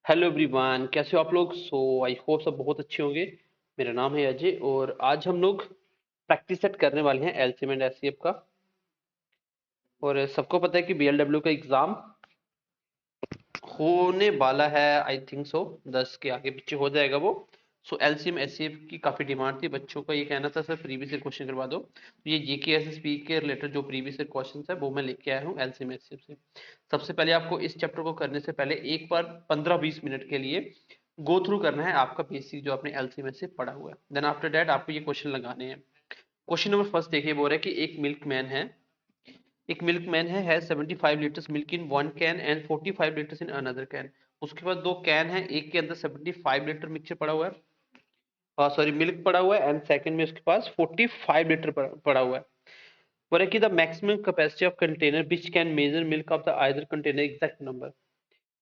Hello everyone, कैसे हो आप लोग। आई होप सब बहुत अच्छे होंगे। मेरा नाम है अजय और आज हम लोग प्रैक्टिस सेट करने वाले हैं एलसीएम एंड एचसीएफ का। और सबको पता है कि बीएलडब्ल्यू का एग्जाम होने वाला है। आई थिंक सो 10 के आगे पीछे हो जाएगा वो। एलसीएम एचसीएफ की काफी डिमांड थी, बच्चों का ये कहना था सर प्रीवियस ईयर क्वेश्चन करवा दो। तो ये जीके एसएसपी के रिलेटेड जो प्रीवियस ईयर क्वेश्चन है वो मैं लेके आया हूँ एलसीएम एचसीएफ से। सबसे पहले आपको इस चैप्टर को करने से पहले एक बार 15-20 मिनट के लिए गो थ्रू करना है आपका बेसिक जो आपने एलसीएम में से पढ़ा हुआ है। देन आफ्टर दैट आपको ये क्वेश्चन लगाने हैं। क्वेश्चन नंबर फर्स्ट देखिए, बोल रहा है कि एक मिल्कमैन है has 75 litres milk in one can and 45 litres in another can. उसके पास दो कैन है, एक के अंदर 75 लीटर मिक्सचर पड़ा हुआ है, सॉरी मिल्क पड़ा हुआ है, एंड सेकंड में उसके पास 45 लीटर पड़ा हुआ है। बोल रहा है कि the maximum capacity of container which can measure milk of the either container exact number.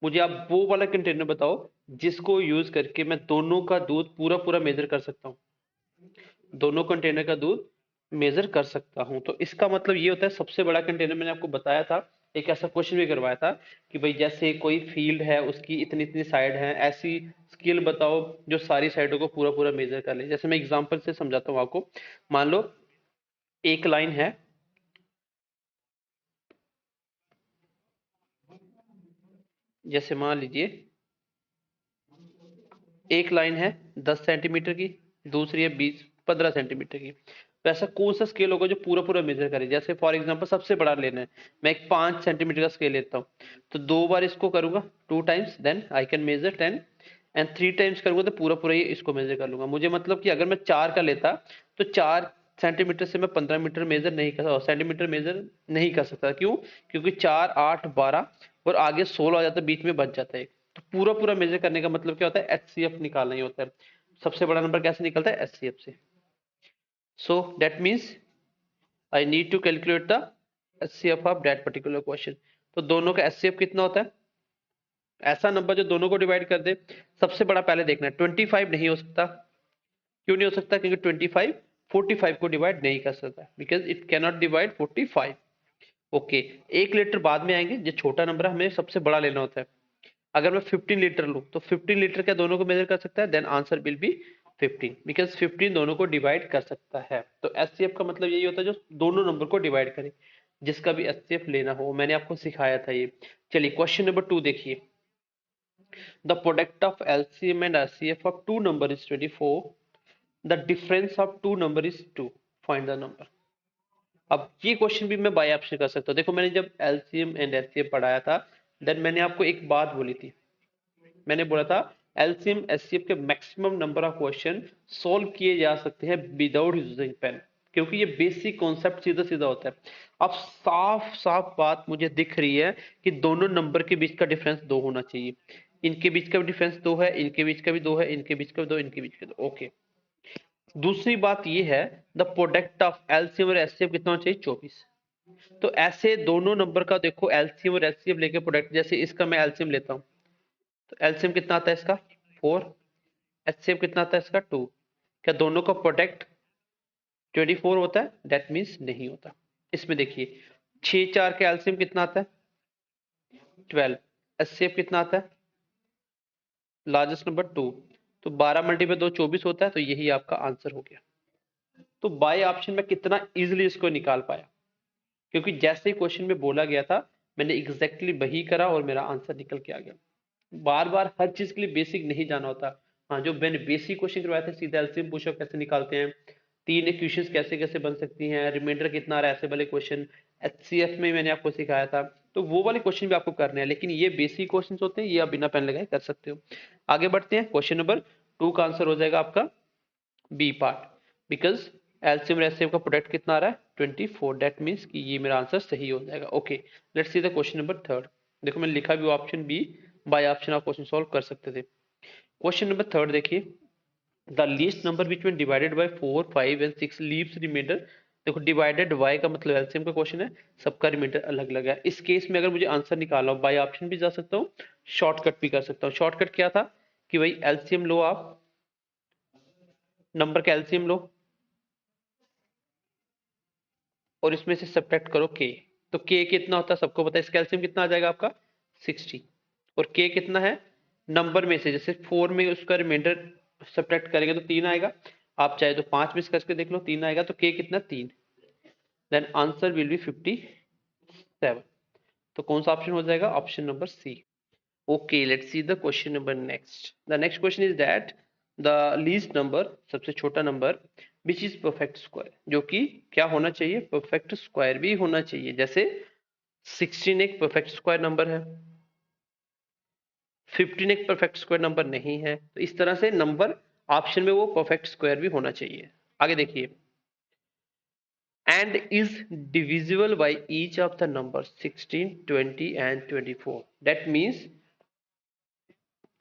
मुझे आप वो वाला कंटेनर बताओ जिसको यूज करके मैं दोनों का दूध पूरा पूरा मेजर कर सकता हूँ, दोनों कंटेनर का दूध मेजर कर सकता हूँ। तो इसका मतलब ये होता है सबसे बड़ा कंटेनर। मैंने आपको बताया था, एक ऐसा क्वेश्चन भी करवाया था कि भाई जैसे कोई फील्ड है उसकी इतनी इतनी साइड है, ऐसी स्केल बताओ जो सारी साइडों को पूरा पूरा मेजर कर ले। जैसे मैं एग्जांपल से समझाता हूँ आपको। मान लो एक लाइन है, जैसे मान लीजिए एक लाइन है 10 सेंटीमीटर की, दूसरी है 15 सेंटीमीटर की। तो ऐसा कौन सा स्केल होगा जो पूरा पूरा मेजर करे। जैसे फॉर एग्जांपल सबसे बड़ा लेना है, मैं एक 5 सेंटीमीटर का स्केल लेता हूँ, तो दो बार इसको करूंगा 2 times, then I can measure 10, and 3 times करूंगा तो पूरा पूरा ये इसको मेजर कर लूंगा। मुझे मतलब कि अगर मैं 4 का लेता तो 4 सेंटीमीटर से मैं 15 मीटर मेजर नहीं कर सेंटीमीटर मेजर नहीं कर सकता। क्यों? क्योंकि 4 8 12 और आगे 16 आ जाता है, बीच में बच जाता है। तो पूरा पूरा मेजर करने का मतलब क्या होता है, एचसीएफ निकालना ही होता है। सबसे बड़ा नंबर कैसे निकलता है, एचसीएफ से। So that means I need to calculate the HCF of that particular question. तो दोनों का एचसीएफ कितना होता है, ऐसा नंबर जो दोनों को डिवाइड कर दे। सबसे बड़ा पहले देखना है, 25 नहीं हो सकता। क्यों नहीं हो सकता? क्योंकि 25 45 को डिवाइड नहीं कर सकता, because it cannot divide 45। Okay, 1 litre बाद में आएंगे, जो छोटा नंबर हमें सबसे बड़ा लेना होता है। अगर मैं 15 लीटर लूं तो 15 लीटर क्या दोनों को मेजर कर सकता है? Then answer will be 15, because 15 दोनों को डिवाइड कर सकता है। तो एचसीएफ का मतलब यही होता है जो दोनों नंबर को डिवाइड करे। जिसका भी एचसीएफ लेना हो, मैंने आपको सिखाया था ये। चलिए क्वेश्चन नंबर 2 देखिए। The product of LCM and HCF of two number is 24, the difference of two number is 2, find the number. अब ये क्वेश्चन भी मैं बाय ऑप्शन कर सकता हूँ। देखो मैंने जब एलसीएम एंड एचसीएफ पढ़ाया था, देन मैंने आपको एक बात बोली थी। मैंने बोला था एलसीएम एचसीएफ के maximum number of question solve किए जा सकते हैं विदाउट यूजिंग पेन, क्योंकि ये बेसिक कॉन्सेप्ट सीधा सीधा होता है। अब साफ साफ बात मुझे दिख रही है कि दोनों नंबर के बीच का डिफरेंस 2 होना चाहिए। इनके बीच का भी डिफरेंस 2 है, इनके बीच का भी 2 है, इनके बीच का भी 2, इनके बीच का 2। ओके, दूसरी बात ये है, द प्रोडक्ट ऑफ एलसीएम और एचसीएफ कितना होना चाहिए? 24। तो ऐसे दोनों नंबर का देखो एलसीएम और एचसीएफ लेके प्रोडक्ट, जैसे इसका मैं एलसीएम लेता हूँ तो एलसीएम कितना आता है इसका? 4। एचसीएफ कितना आता है इसका? 2। क्या दोनों का प्रोडक्ट 24 होता है? दैट मीन्स नहीं होता। इसमें देखिए 6 4 का एलसीएम कितना आता है? 12। एचसीएफ कितना आता है? Largest number 2। तो 12 मल्टीप्लाई 2 24 होता है, तो यही आपका आंसर हो गया। तो बाय ऑप्शन में कितना इजीली इसको निकाल पाया, क्योंकि जैसे ही क्वेश्चन में बोला गया था मैंने एग्जैक्टली वही करा और मेरा आंसर निकल के आ गया। बार बार हर चीज के लिए बेसिक नहीं जाना होता। हाँ, जो मैंने बेसिक क्वेश्चन करवाए थे, सीधा एलसीएम पूछो कैसे निकालते हैं, तीन इक्वेशंस कैसे कैसे बन सकती हैं, रिमाइंडर कितना आ रहा है, ऐसे वाले क्वेश्चन एचसीएफ में मैंने आपको सिखाया था। तो वो वाले क्वेश्चन भी आपको करने हैं, लेकिन ये बेसिक क्वेश्चन होते हैं, ये आप बिना पेन लगाए कर सकते हो। आगे बढ़ते हैं, क्वेश्चन नंबर 2 का आंसर हो जाएगा आपका बी पार्ट, बिकॉज एलसीएम और एचसीएफ का प्रोडक्ट कितना आ रहा है? 24। दैट मीन्स कि ये मेरा आंसर सही हो जाएगा। Okay, let's see the question number 3। देखो मैंने लिखा भी ऑप्शन बी, बाय ऑप्शन आप क्वेश्चन सॉल्व कर सकते थे। क्वेश्चन नंबर 3 देखिए, the least number which when divided by 4 5 and 6 leaves remainder. देखो डिवाइडेड बाय का मतलब एलसीएम का क्वेश्चन है, सबका रिमाइंडर अलग अलग है। इस केस में अगर मुझे आंसर निकालना हो, बाय ऑप्शन भी जा सकता हूँ, शॉर्टकट भी कर सकता हूँ। शॉर्टकट क्या था कि भाई एलसीएम लो, आप नंबर का एलसीएम लो और इसमें से सब्ट्रैक्ट करो के। तो के कितना होता है सबको पता है, इसका एलसीएम कितना आ जाएगा आपका? 60। और के कितना है? नंबर में से, जैसे 4 में उसका रिमाइंडर सब्ट्रैक्ट करेंगे तो 3 आएगा, आप चाहे तो 5 में करके देख लो, 3 आएगा, तो k कितना 3, देन आंसर विल बी 57। तो कौन सा ऑप्शन हो जाएगा, option number C. Okay, let's see the question number next. The next question is that the least number, सबसे छोटा number, which is perfect square, जो कि क्या होना चाहिए, परफेक्ट स्क्वायर भी होना चाहिए। जैसे 16 एक परफेक्ट स्क्वायर नंबर है, 15 एक परफेक्ट स्क्वायर नंबर नहीं है, तो इस तरह से नंबर ऑप्शन में वो परफेक्ट स्क्वायर भी होना चाहिए। आगे देखिए, and is divisible by each of the numbers 16, 20 and 24. That means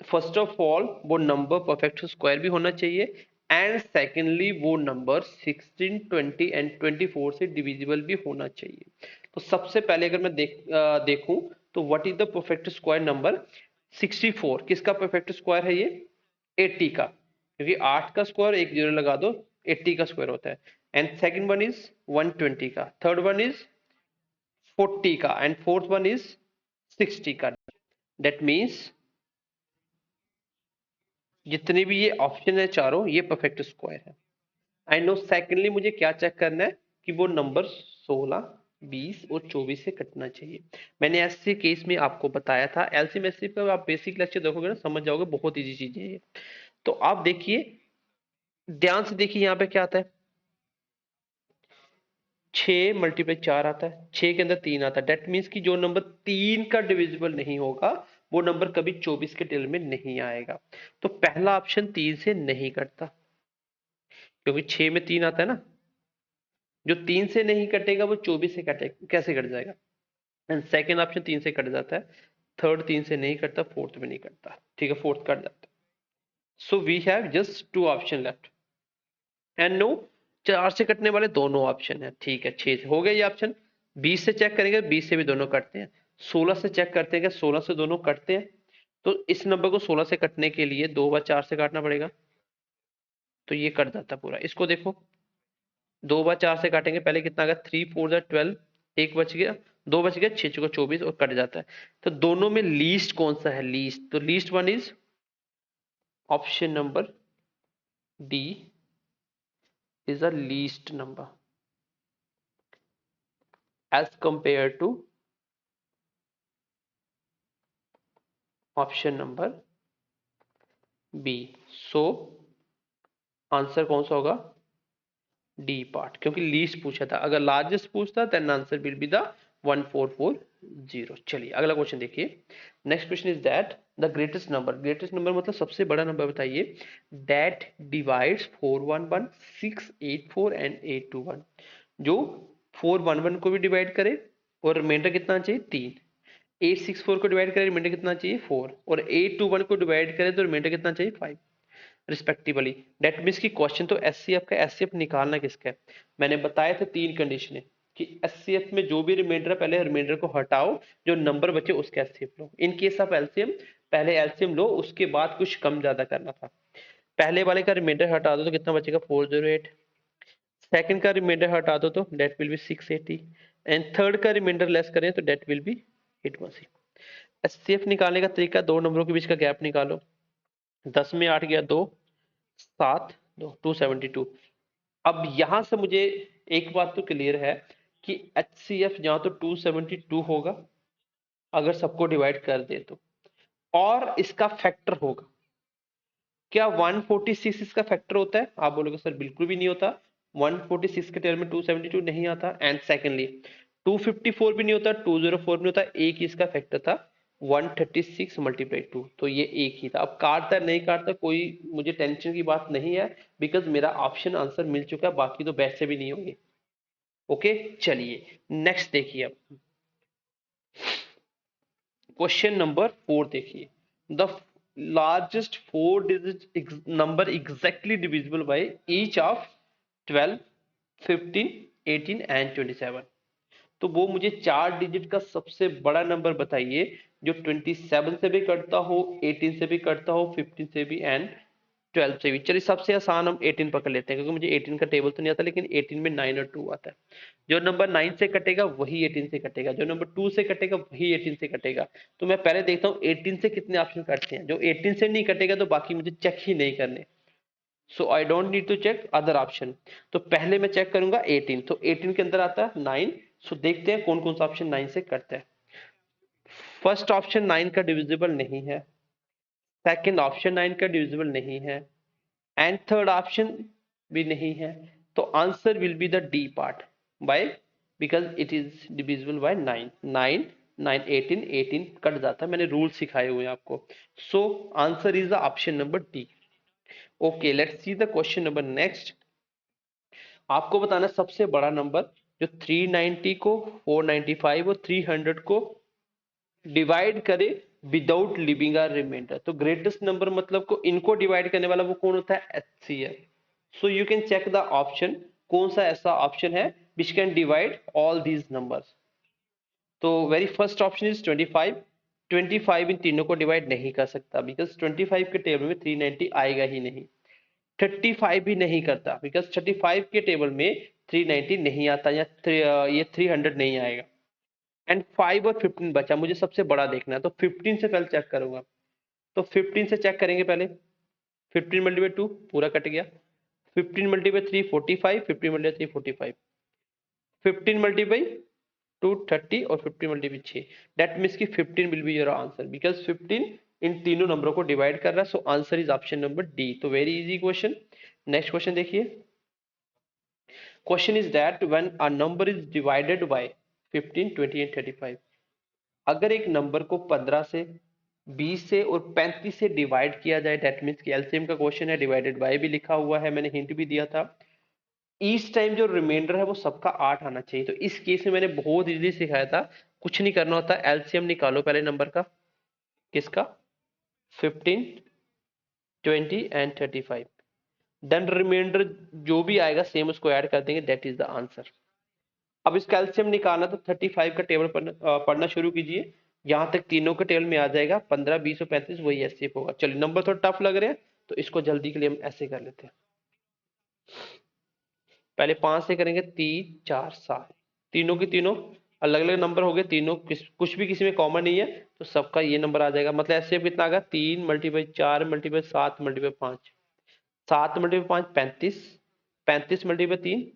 first of all वो नंबर परफेक्ट स्क्वायर भी होना चाहिए, एंड सेकेंडली वो नंबर 16, 20 एंड 24 से डिविजिबल भी होना चाहिए। तो सबसे पहले अगर मैं देखूं तो what is the perfect square number 64, किसका परफेक्ट स्क्वायर है ये, 80 का, क्योंकि 8 का स्क्वायर एक जीरो लगा दो 80 का स्क्वायर होता है। एंड सेकंड वन इज 120 का, थर्ड वन इज 40 का, एंड फोर्थ वन इज 60 का। दैट मीन्स जितने भी ये ऑप्शन है चारों, ये परफेक्ट स्क्वायर है। आई नो सेकेंडली मुझे क्या चेक करना है कि वो नंबर 16, 20 और 24 से कटना चाहिए। मैंने ऐसे केस में आपको बताया था, एलसीएम एचसीएफ का आप बेसिक लेक्चर देखोगे ना, समझ जाओगे, बहुत इजी चीजें है ये। तो आप देखिए, ध्यान से देखिए, यहाँ पे क्या आता है, 6 मल्टीप्लाई 4 आता है, 6 के अंदर 3 आता है। डेट मीन्स कि जो नंबर 3 का डिविजिबल नहीं होगा वो नंबर कभी 24 के टेल में नहीं आएगा। तो पहला ऑप्शन 3 से नहीं कटता, क्योंकि 6 में 3 आता है ना, जो 3 से नहीं कटेगा वो 24 से कटेगा, कैसे कट जाएगा। एंड सेकेंड ऑप्शन 3 से कट जाता है, थर्ड 3 से नहीं कटता, फोर्थ में नहीं कटता, ठीक है, फोर्थ कट जाता है। So we have just 2 option left, and no 4 से कटने वाले दोनों ऑप्शन है, ठीक है, 6 से हो गए ये ऑप्शन। 20 से चेक करेंगे, 20 से भी दोनों कटते हैं। 16 से चेक करते हैं, 16 से दोनों कटते हैं। तो इस नंबर को 16 से कटने के लिए 2 बार 4 से काटना पड़ेगा, तो ये कट जाता है पूरा। इसको देखो, 2 बार 4 से काटेंगे, पहले कितना आ गया, 3 4 12, एक बच गया, 2 बच गया, 6 को 24 और कट जाता है। तो दोनों में लीस्ट कौन सा है, लीस्ट, तो least one is option number D is the least number as compared to option number B. So answer कौन सा होगा, डी पार्ट, क्योंकि लीस्ट पूछा था। अगर लार्जेस्ट पूछता then answer will be the 1440। चलिए अगला क्वेश्चन देखिए। Next question is that the greatest number, greatest number मतलब सबसे बड़ा नंबर बताइए, दैट डिवाइड्स 411, 684 एंड 821, जो 411 को भी डिवाइड करे और रिमाइंडर कितना चाहिए 3, 864 को डिवाइड करे रिमाइंडर कितना चाहिए 4, और 821 को डिवाइड करे तो रिमाइंडर कितना चाहिए 5 रिस्पेक्टिवली। डेट मीन्स की क्वेश्चन तो एचसीएफ का, एचसीएफ निकालना किसका है, मैंने बताया था 3 कंडीशन कि एचसीएफ में जो भी रिमाइंडर है पहले रिमाइंडर को हटाओ, जो नंबर बचे उसका HCF low. In case of LCM पहले एलसीएम लो, उसके बाद कुछ कम ज्यादा करना था। पहले वाले का रिमाइंडर हटा दो तो कितना बचेगा 408, सेकंड का रिमाइंडर हटा दो तो that will be 680, and third का रिमाइंडर लेस करें तो डेट विल बी 816। एचसीएफ निकालने का तरीका, दो नंबरों के बीच का गैप निकालो, 10 में 8 गया 2, 7 2 272। अब यहां से मुझे एक बात तो क्लियर है कि एचसीएफ जहां तो 272 होगा अगर सबको डिवाइड कर दे तो, और इसका फैक्टर होगा। क्या 146 इसका फैक्टर होता है, आप बोलोगे सर बिल्कुल भी नहीं होता, 146 के टेल में 272 नहीं आता। एंड सेकेंडली 254 भी नहीं होता, 204 भी नहीं होता, एक ही इसका फैक्टर था 136 मल्टीप्लाई 2, तो ये एक ही था। अब काटता नहीं काटता कोई मुझे टेंशन की बात नहीं है, बिकॉज मेरा ऑप्शन आंसर मिल चुका है, बाकी तो वैसे भी नहीं होंगे। ओके चलिए नेक्स्ट देखिए, अब क्वेश्चन नंबर 4 देखिए, the largest 4 digit number exactly divisible by each of 12, 15, 18 and 27। तो वो मुझे 4 डिजिट का सबसे बड़ा नंबर बताइए जो 27 से भी कटता हो, 18 से भी कटता हो, 15 से भी एंड 12 से भी। चलिए सबसे आसान हम 18 पकड़ लेते हैं, क्योंकि मुझे 18 का टेबल तो नहीं आता, लेकिन 18 में 9 और 2 आता है। जो नंबर 9 से कटेगा वही 18 से कटेगा, जो नंबर 2 से कटेगा वही 18 से कटेगा। तो मैं पहले देखता हूँ 18 से कितने ऑप्शन कटते हैं। जो 18 से नहीं कटेगा तो बाकी मुझे चेक ही नहीं करने, so I don't need to check other option. तो पहले मैं चेक करूंगा 18, तो 18 के अंदर आता है 9। सो देखते हैं कौन कौन सा ऑप्शन 9 से कटता है। फर्स्ट ऑप्शन 9 का डिविजिबल नहीं है, सेकंड ऑप्शन 9 का डिविजिबल नहीं है, एंड थर्ड ऑप्शन भी नहीं है। तो answer will be the D part, by because it is divisible by 9। 9 9 18 18 cut जाता है, मैंने रूल सिखाए हुए हैं आपको। So answer is the option number D. Okay, let's see the question number next. आपको बताना सबसे बड़ा नंबर जो 390 को, 495 और 300 को डिवाइड करे विदाउट लिविंग अ रिमाइंडर। तो ग्रेटेस्ट नंबर मतलब को इनको डिवाइड करने वाला वो कौन होता है? HCF। So you can check the option, कौन सा ऐसा ऑप्शन है which can divide all these numbers. तो वेरी फर्स्ट ऑप्शन इज 25। 25 इन तीनों को डिवाइड नहीं कर सकता, बिकॉज 25 के टेबल में 390 आएगा ही नहीं। 35 भी नहीं करता, बिकॉज 35 के टेबल में 390 नहीं आता, या ये 300 नहीं आएगा। एंड 5 और 15 बचा, मुझे सबसे बड़ा देखना है, तो 15 से पहले चेक करूंगा। तो 15 से चेक करेंगे पहले। 15 मल्टीप्लाई 2 पूरा कट गया। 15 मल्टीप्लाई 3 45, 15 मल्टीप्लाई 3 45, 15 मल्टीप्लाई 2 30 और 15 मल्टीप्लाई 6। दैट मीन्स कि 15 will be your answer, because 15 इन तीनों नंबरों को डिवाइड कर रहा है। So answer is option number D. तो very easy question. Next question देखिए। Question is that when a number is divided by 15 20 and 35। अगर एक नंबर को 15 से, 20 से और 35 से डिवाइड किया जाए, दैट मीन्स कि एलसीएम का क्वेश्चन है, डिवाइडेड बाय भी लिखा हुआ है, मैंने हिंट भी दिया था। ईच टाइम जो रिमाइंडर है वो सबका 8 आना चाहिए। तो इस केस में मैंने बहुत इजीली सिखाया था, कुछ नहीं करना होता, एलसीएम निकालो पहले नंबर का। किसका? 15 20 एंड 35। देन रिमाइंडर जो भी आएगा सेम उसको ऐड कर देंगे, दैट इज द आंसर। अब इसका एलसीएम निकालना, तो 35 का टेबल पढ़ना शुरू कीजिए। यहां तक तीनों के टेबल में आ जाएगा, 15 20 और 35 वही एससीएफ होगा। चलिए नंबर थोड़ा टफ लग रहे हैं तो इसको जल्दी के लिए हम ऐसे कर लेते हैं। पहले 5 से करेंगे, 3 4 7, तीनों की तीनों अलग अलग नंबर हो गए, तीनों कुछ भी किसी में कॉमन नहीं है, तो सबका ये नंबर आ जाएगा। मतलब एससीएफ कितना आ गया? 3 multiply 4 multiply 7 multiply 5, 7 multiply 5 35, 35 multiply 3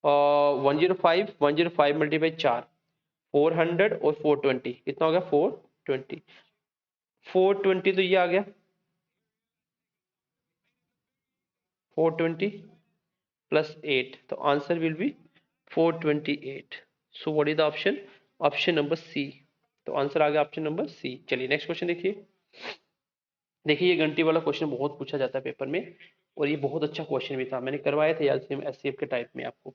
105, 105 multiply 4 400 और 420, कितना हो गया? 420। 420 तो ये आ गया, 420 प्लस 8, तो answer will be 428। So what is the option? Option number C. तो आंसर आ गया ऑप्शन नंबर सी। चलिए नेक्स्ट क्वेश्चन देखिए। देखिए ये घंटी वाला क्वेश्चन बहुत पूछा जाता है पेपर में, और ये बहुत अच्छा क्वेश्चन भी था, मैंने करवाया था एलसीएम एससीएफ के टाइप में आपको।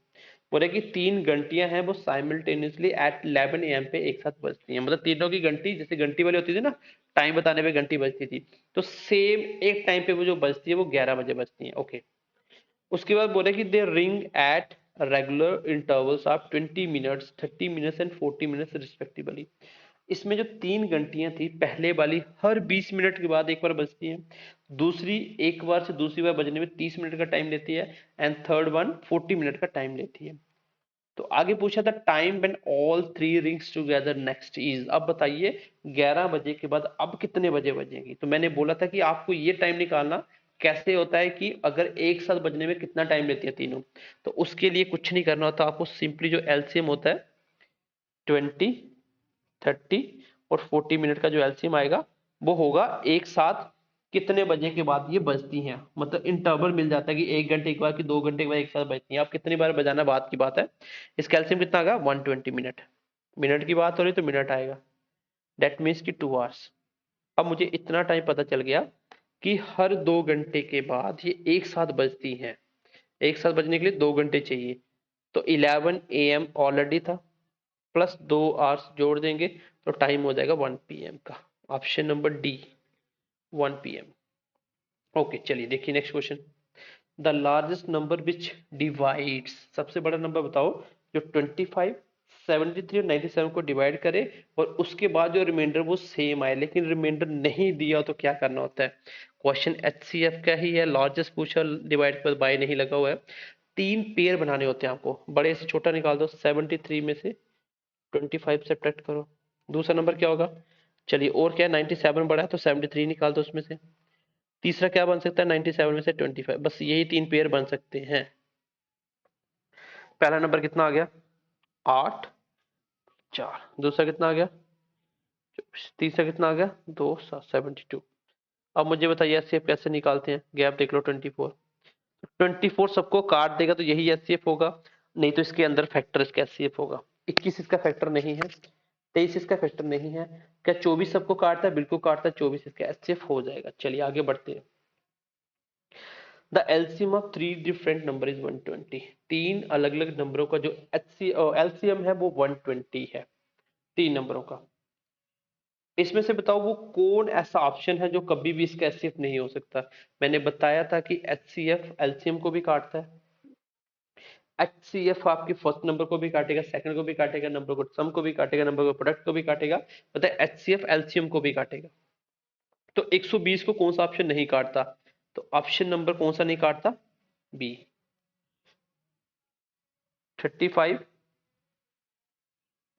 बोले कि 3 घंटियां हैं वो साइमल्टेनियसली एट 11 AM पे एक साथ बजती हैं। मतलब तीनों की घंटी, जैसे घंटी वाली होती थी ना, टाइम बताने पे घंटी बजती थी, तो सेम एक टाइम पे वो जो बजती है वो 11 बजे बजती है। ओके, उसके बाद बोले कि they ring at regular intervals of 20 minutes 30 minutes and 40 minutes respectively. इसमें जो 3 घंटियां थी, पहले वाली हर 20 मिनट के बाद एक बार बजती है, दूसरी एक बार से दूसरी बार बजने में 30 मिनट का टाइम लेती है, एंड थर्ड वन 40 मिनट का टाइम लेती है। तो आगे पूछा था time when all 3 rings together next is. अब बताइए 11 बजे के बाद अब कितने बजे बजेगी। तो मैंने बोला था कि आपको ये टाइम निकालना कैसे होता है कि अगर एक साथ बजने में कितना टाइम लेती है तीनों। तो उसके लिए कुछ नहीं करना होता आपको, सिंपली जो एलसीएम होता है 20 30 और 40 मिनट का जो एलसीएम आएगा वो होगा एक साथ कितने बजे के बाद ये बजती हैं। मतलब इंटरवल मिल जाता है कि 1 घंटे के बाद कि 2 घंटे के बाद एक साथ बजती हैं, आप कितनी बार बजाना बात की बात है। इस कैल्शियम कितना आएगा? 120 मिनट। मिनट की बात हो रही तो मिनट आएगा, दैट मीन्स कि 2 आवर्स। अब मुझे इतना टाइम पता चल गया कि हर 2 घंटे के बाद ये एक साथ बजती हैं। एक साथ बजने के लिए 2 घंटे चाहिए, तो 11 AM ऑलरेडी था, प्लस 2 आवर्स जोड़ देंगे तो टाइम हो जाएगा 1 PM का। Option number D, 1 PM। Okay चलिए देखिए next question. The largest number which divides, सबसे बड़ा नंबर बताओ जो 25 73 और 97 को डिवाइड करे और उसके बाद जो रिमाइंडर वो सेम आए, लेकिन रिमाइंडर नहीं दिया तो क्या करना होता है। क्वेश्चन HCF का ही है, लार्जेस्ट पूछा, डिवाइड के बाद बाय नहीं लगा हुआ है। 3 पेयर बनाने होते हैं आपको, बड़े से छोटा निकाल दो, 73 में से 25 सब्ट्रैक्ट करो, दूसरा नंबर क्या होगा। चलिए और क्या है, 97 बड़ा है तो 73 निकाल दो उसमें से, तीसरा क्या बन सकता है 97 में से 25, बस यही 3 पेयर बन सकते हैं। पहला नंबर कितना आ गया 8 4, दूसरा कितना आ गया, तीसरा कितना आ गया 2 7 72। अब मुझे बताइए एचसीएफ कैसे निकालते हैं, गैप देख लो 24, 24 सबको काट देगा तो यही एचसीएफ होगा, नहीं तो इसके अंदर फैक्टर इसका एचसीएफ होगा। 21 इसका फैक्टर नहीं है, 23 इसका फैक्टर नहीं है, क्या 24 सबको काटता है, बिल्कुल काटता है, 24 इसका एचसीएफ हो जाएगा। चलिए आगे बढ़ते हैं। The LCM of 3 different number is 120, 3 अलग अलग नंबरों का जो एलसीएम है वो 120 है, 3 नंबरों का। इसमें से बताओ वो कौन ऐसा ऑप्शन है जो कभी भी इसका एचसीएफ नहीं हो सकता। मैंने बताया था कि एचसीएफ एलसीएम को भी काटता है, एचसीएफ आपके फर्स्ट नंबर को भी काटेगा, सेकंड को भी काटेगा, नंबर को सम को भी काटेगा, नंबर को प्रोडक्ट को भी काटेगा, पता है एचसीएफ एलसीएम को भी काटेगा। तो 120 को कौन सा ऑप्शन नहीं काटता, तो ऑप्शन नंबर कौन सा नहीं काटता, B. 35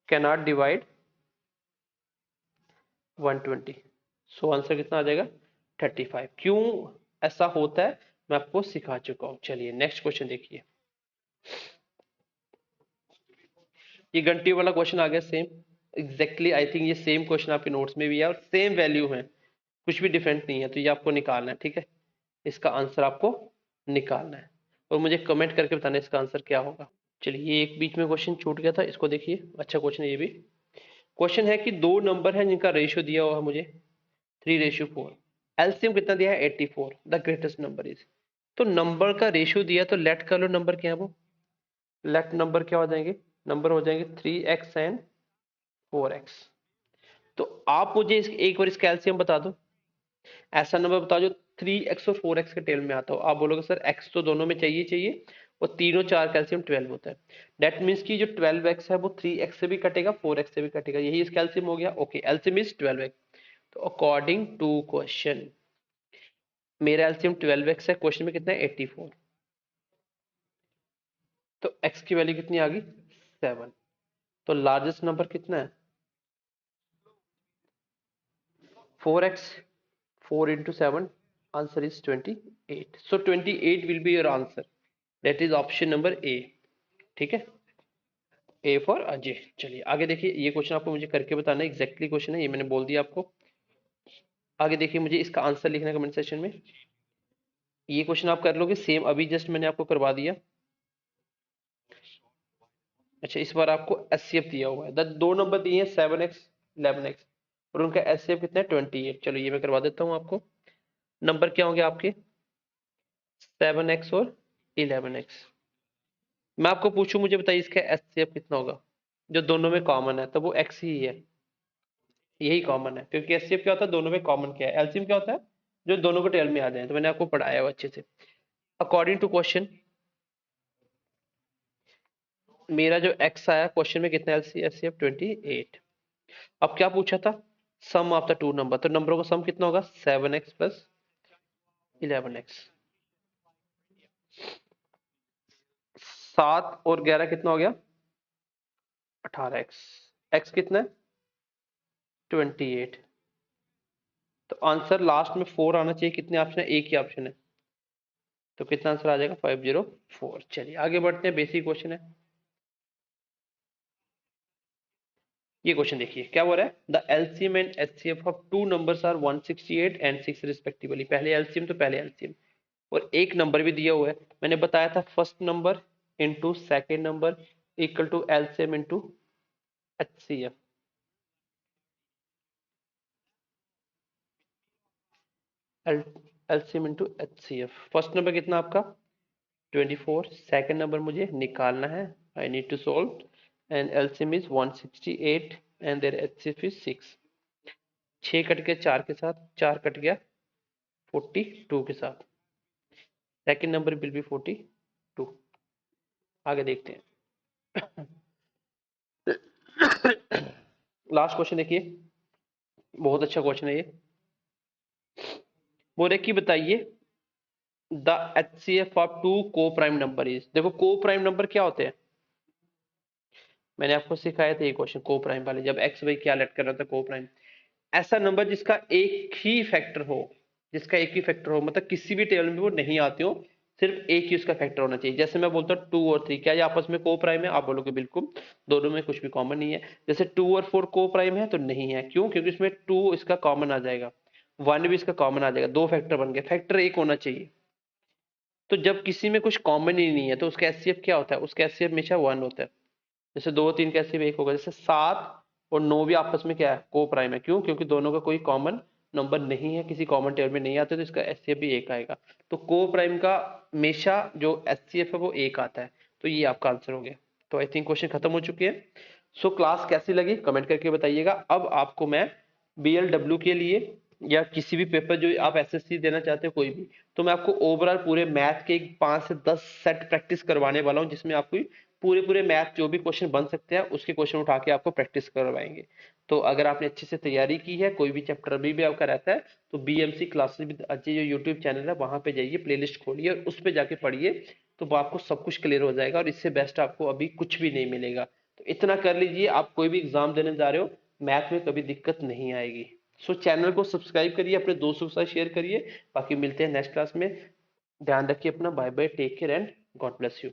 can not divide 120, so answer कितना आ जाएगा 35। क्यों ऐसा होता है मैं आपको सिखा चुका हूं। चलिए नेक्स्ट क्वेश्चन देखिए, ये घंटी वाला क्वेश्चन आ गया सेम, एग्जैक्टली आई थिंक ये सेम क्वेश्चन आपके नोट्स में भी है और सेम वैल्यू है, कुछ भी डिफरेंट नहीं है, तो ये आपको निकालना है, ठीक है, इसका आंसर आपको निकालना है और मुझे कमेंट करके बताना इसका आंसर क्या होगा। चलिए ये एक बीच में क्वेश्चन छूट गया था, इसको देखिए, अच्छा क्वेश्चन है ये भी। क्वेश्चन है कि दो नंबर हैं जिनका रेशियो दिया हुआ है मुझे 3:4, एलसीएम कितना दिया है 84, द ग्रेटेस्ट नंबर इज। तो नंबर का रेशियो दिया तो लेट कर लो, नंबर क्या है वो, लेट नंबर क्या हो जाएंगे, नंबर हो जाएंगे 3x एंड 4x। तो आप मुझे एक बार इसका एलसीएम बता दो, ऐसा नंबर बताओ जो 3x और 4x के टेल में आता हो। आप बोलोगे सर x तो दोनों में चाहिए चाहिए और तीनों चार कैल्शियम 12 होता है, दैट मीन्स कि जो 12x है वो 3x से भी कटेगा 4x से भी कटेगा, यही इसका एलसीएम हो गया। ओके एलसीएम इज 12x, तो अकॉर्डिंग टू क्वेश्चन मेरा एलसीएम 12x है, क्वेश्चन में कितना है 84, तो x की वैल्यू कितनी आ गई 7, तो लार्जेस्ट नंबर कितना है 4x, 4 into 7, answer is 28, so 28 will be your answer, that is option number A, ठीक है, A फॉर अजय। चलिए आगे देखिए, ये क्वेश्चन आपको मुझे करके बताना है, एग्जैक्टली क्वेश्चन है ये, मैंने बोल दिया आपको। आगे देखिए मुझे इसका आंसर लिखना है कमेंट सेक्शन में, ये क्वेश्चन आप कर लोगे सेम, अभी जस्ट मैंने आपको करवा दिया। अच्छा इस बार आपको एचसीएफ दिया हुआ है, दो नंबर दिए हैं 7x 11x और उनका एचसीएफ कितना है 28। चलो ये मैं करवा देता हूँ आपको, नंबर क्या होंगे आपके 7x और 11x। मैं आपको पूछूं मुझे बताइए इसका एचसीएफ कितना होगा, जो दोनों में कॉमन है तो वो x ही है, यही कॉमन है, क्योंकि एचसीएफ क्या होता है दोनों में कॉमन क्या है, एलसीएम क्या होता है जो दोनों को टेल में आ जाए, तो मैंने आपको पढ़ाया हुआ अच्छे से। अकॉर्डिंग टू क्वेश्चन मेरा जो x आया क्वेश्चन में कितना एचसीएफ 28। अब क्या पूछा था, सम ऑफ द टू नंबर, तो नंबरों का सम कितना होगा 7x प्लस 11x, 7 और 11 कितना हो गया 18x, x कितना है 28, तो आंसर लास्ट में 4 आना चाहिए, कितने ऑप्शन है एक ही ऑप्शन है, तो कितना आंसर आ जाएगा 504। चलिए आगे बढ़ते हैं, बेसिक क्वेश्चन है। ये क्वेश्चन देखिए क्या बोल रहा है, the LCM and HCF of two numbers are 168 and 6 respectively, पहले एलसीएम तो पहले एलसीएम, और एक नंबर भी दिया हुआ है, मैंने बताया था first number into second number equal to LCM into HCF. LCM into HCF, first number कितना आपका 24, सेकंड नंबर मुझे निकालना है, I need to solve, and LCM is 168 and their HCF is 6, 6 cut गया 4 के साथ, 4 कट गया 42 के साथ, सेकंड नंबर विल बी 42। आगे देखते हैं लास्ट क्वेश्चन देखिए, बहुत अच्छा क्वेश्चन है ये। बोले कि बताइए द HCF ऑफ टू को प्राइम नंबर इज। देखो को प्राइम नंबर क्या होते हैं, मैंने आपको सिखाया था ये क्वेश्चन को प्राइम वाले, जब एक्स वाई क्या लेट कर रहा था को प्राइम, ऐसा नंबर जिसका एक ही फैक्टर हो, जिसका एक ही फैक्टर हो, मतलब किसी भी टेबल में वो नहीं आते हो, सिर्फ एक ही उसका फैक्टर होना चाहिए। जैसे मैं बोलता हूँ 2 और 3 क्या ये आपस में को प्राइम है, आप बोलोगे बिल्कुल, दोनों में कुछ भी कॉमन नहीं है। जैसे 2 और 4 को प्राइम है तो नहीं है, क्यों? क्योंकि इसमें 2 इसका कॉमन आ जाएगा, 1 भी इसका कॉमन आ जाएगा, दो फैक्टर बन गए, फैक्टर एक होना चाहिए। तो जब किसी में कुछ कॉमन ही नहीं है तो उसका एचसीएफ क्या होता है, उसका एचसीएफ हमेशा 1 होता है। जैसे 2 3 का एचसीएफ 1 होगा, जैसे 7 और 9 भी आपस में क्या है, को प्राइम है, क्यों? क्योंकि दोनों का कोई कॉमन नंबर नहीं है, किसी कॉमन टेबल में नहीं आते, तो इसका एचसीएफ भी 1 आएगा। तो को प्राइम का हमेशा जो एचसीएफ है वो 1 आता है। तो ये आपका आंसर हो गया। तो आई थिंक क्वेश्चन खत्म हो चुके हैं। सो क्लास कैसी लगी कमेंट करके बताइएगा। अब आपको मैं बीएलडब्ल्यू के लिए या किसी भी पेपर जो आप एसएससी देना चाहते हो कोई भी, तो मैं आपको ओवरऑल पूरे मैथ के 5 से 10 सेट प्रैक्टिस करवाने वाला हूं, जिसमें आपको पूरे पूरे मैथ जो भी क्वेश्चन बन सकते हैं उसके क्वेश्चन उठा के आपको प्रैक्टिस करवाएंगे। तो अगर आपने अच्छे से तैयारी की है, कोई भी चैप्टर अभी भी आपका रहता है, तो बीएमसी क्लासेस विद अजय जो यूट्यूब चैनल है वहां पे जाइए, प्लेलिस्ट खोलिए और उस पे जाके पढ़िए, तो वो आपको सब कुछ क्लियर हो जाएगा और इससे बेस्ट आपको अभी कुछ भी नहीं मिलेगा। तो इतना कर लीजिए, आप कोई भी एग्जाम देने जा रहे हो मैथ में कभी दिक्कत नहीं आएगी। सो चैनल को सब्सक्राइब करिए, अपने दोस्तों के साथ शेयर करिए। बाकी मिलते हैं नेक्स्ट क्लास में। ध्यान रखिए अपना, bye bye, take care and God bless you.